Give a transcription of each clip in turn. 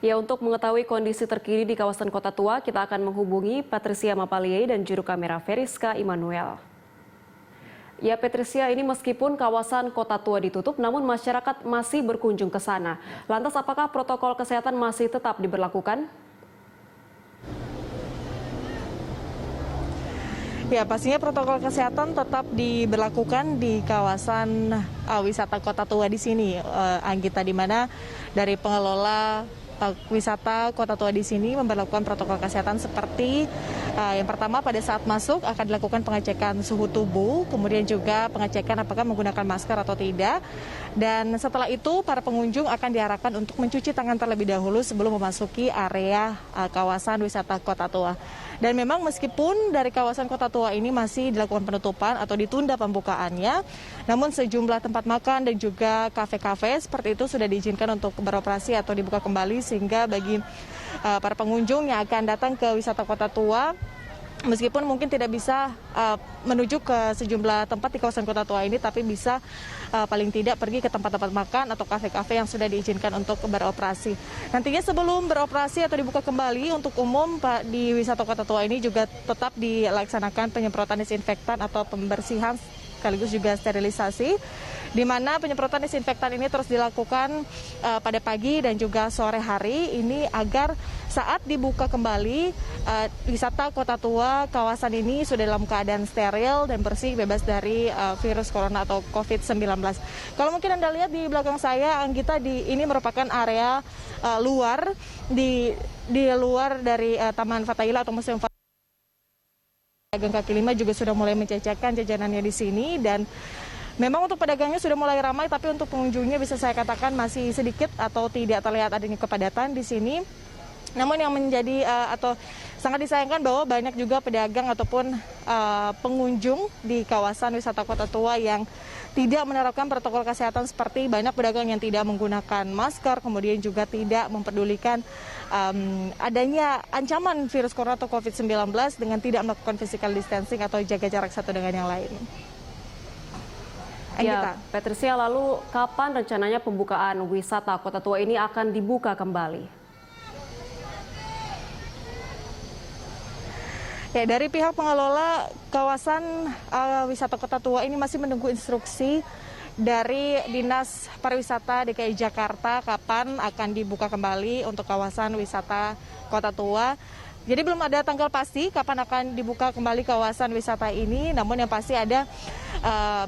Ya, untuk mengetahui kondisi terkini di kawasan Kota Tua, kita akan menghubungi Patricia Mapalie dan juru kamera Veriska Immanuel. Ya, Patricia, ini meskipun kawasan Kota Tua ditutup, namun masyarakat masih berkunjung ke sana. Lantas, apakah protokol kesehatan masih tetap diberlakukan? Ya, pastinya protokol kesehatan tetap diberlakukan di kawasan wisata Kota Tua di sini, Anggita, di mana dari pengelola wisata Kota Tua di sini memberlakukan protokol kesehatan seperti yang pertama pada saat masuk akan dilakukan pengecekan suhu tubuh, kemudian juga pengecekan apakah menggunakan masker atau tidak. Dan setelah itu para pengunjung akan diarahkan untuk mencuci tangan terlebih dahulu sebelum memasuki area kawasan wisata Kota Tua. Dan memang meskipun dari kawasan Kota Tua ini masih dilakukan penutupan atau ditunda pembukaannya, namun sejumlah tempat makan dan juga kafe-kafe seperti itu sudah diizinkan untuk beroperasi atau dibuka kembali, sehingga bagi para pengunjung yang akan datang ke wisata Kota Tua, meskipun mungkin tidak bisa menuju ke sejumlah tempat di kawasan Kota Tua ini, tapi bisa paling tidak pergi ke tempat-tempat makan atau kafe-kafe yang sudah diizinkan untuk beroperasi. Nantinya sebelum beroperasi atau dibuka kembali untuk umum di wisata Kota Tua ini juga tetap dilaksanakan penyemprotan disinfektan atau pembersihan sekaligus juga sterilisasi, di mana penyemprotan disinfektan ini terus dilakukan pada pagi dan juga sore hari ini agar saat dibuka kembali wisata Kota Tua, kawasan ini sudah dalam keadaan steril dan bersih, bebas dari virus corona atau COVID-19. Kalau mungkin Anda lihat di belakang saya, Anggita, ini merupakan area luar di luar dari Taman Fathahillah atau Museum Pedagang kaki lima juga sudah mulai menjajakan jajanannya di sini, dan memang untuk pedagangnya sudah mulai ramai, tapi untuk pengunjungnya bisa saya katakan masih sedikit atau tidak terlihat adanya kepadatan di sini. Namun yang menjadi atau sangat disayangkan bahwa banyak juga pedagang ataupun pengunjung di kawasan wisata Kota Tua yang tidak menerapkan protokol kesehatan, seperti banyak pedagang yang tidak menggunakan masker, kemudian juga tidak memperdulikan adanya ancaman virus corona atau COVID-19 dengan tidak melakukan physical distancing atau jaga jarak satu dengan yang lain. Ya, Patricia, lalu kapan rencananya pembukaan wisata Kota Tua ini akan dibuka kembali? Ya, dari pihak pengelola kawasan wisata Kota Tua ini masih menunggu instruksi dari Dinas Pariwisata DKI Jakarta kapan akan dibuka kembali untuk kawasan wisata Kota Tua. Jadi belum ada tanggal pasti kapan akan dibuka kembali kawasan wisata ini, namun yang pasti ada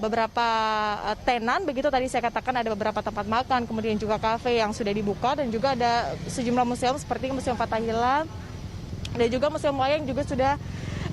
beberapa tenan, begitu tadi saya katakan ada beberapa tempat makan, kemudian juga kafe yang sudah dibuka, dan juga ada sejumlah museum seperti Museum Fathahillah dan juga Museum Wayang juga sudah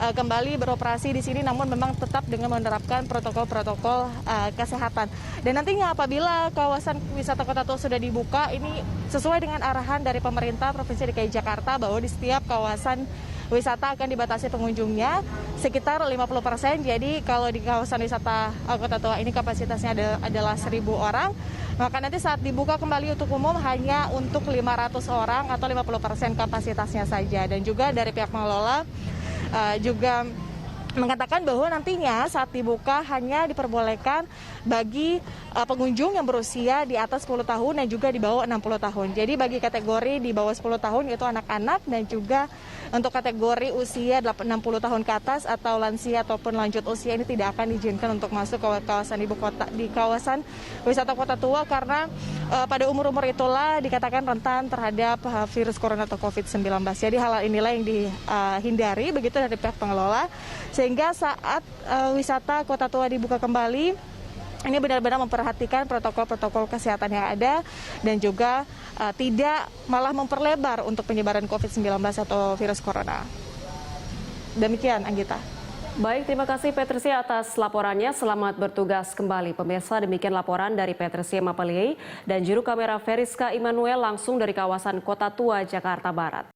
kembali beroperasi di sini, namun memang tetap dengan menerapkan protokol-protokol kesehatan. Dan nantinya apabila kawasan wisata Kota Tua sudah dibuka, ini sesuai dengan arahan dari pemerintah Provinsi DKI Jakarta bahwa di setiap kawasan wisata akan dibatasi pengunjungnya sekitar 50%. Jadi kalau di kawasan wisata Kota Tua ini kapasitasnya adalah 1.000 orang, maka nanti saat dibuka kembali untuk umum hanya untuk 500 orang atau 50% kapasitasnya saja. Dan juga dari pihak pengelola juga mengatakan bahwa nantinya saat dibuka hanya diperbolehkan bagi pengunjung yang berusia di atas 10 tahun dan juga di bawah 60 tahun. Jadi bagi kategori di bawah 10 tahun yaitu anak-anak, dan juga untuk kategori usia 60 tahun ke atas atau lansia ataupun lanjut usia ini tidak akan diizinkan untuk masuk ke kawasan ibu kota, di kawasan wisata Kota Tua, karena pada umur-umur itulah dikatakan rentan terhadap virus corona atau COVID-19. Jadi hal inilah yang dihindari begitu dari pihak pengelola, sehingga saat wisata Kota Tua dibuka kembali, ini benar-benar memperhatikan protokol-protokol kesehatan yang ada, dan juga tidak malah memperlebar untuk penyebaran COVID-19 atau virus corona. Demikian, Anggita. Baik, terima kasih Patricia atas laporannya. Selamat bertugas kembali. Pemirsa, demikian laporan dari Patricia Mapalie dan juru kamera Veriska Immanuel langsung dari kawasan Kota Tua, Jakarta Barat.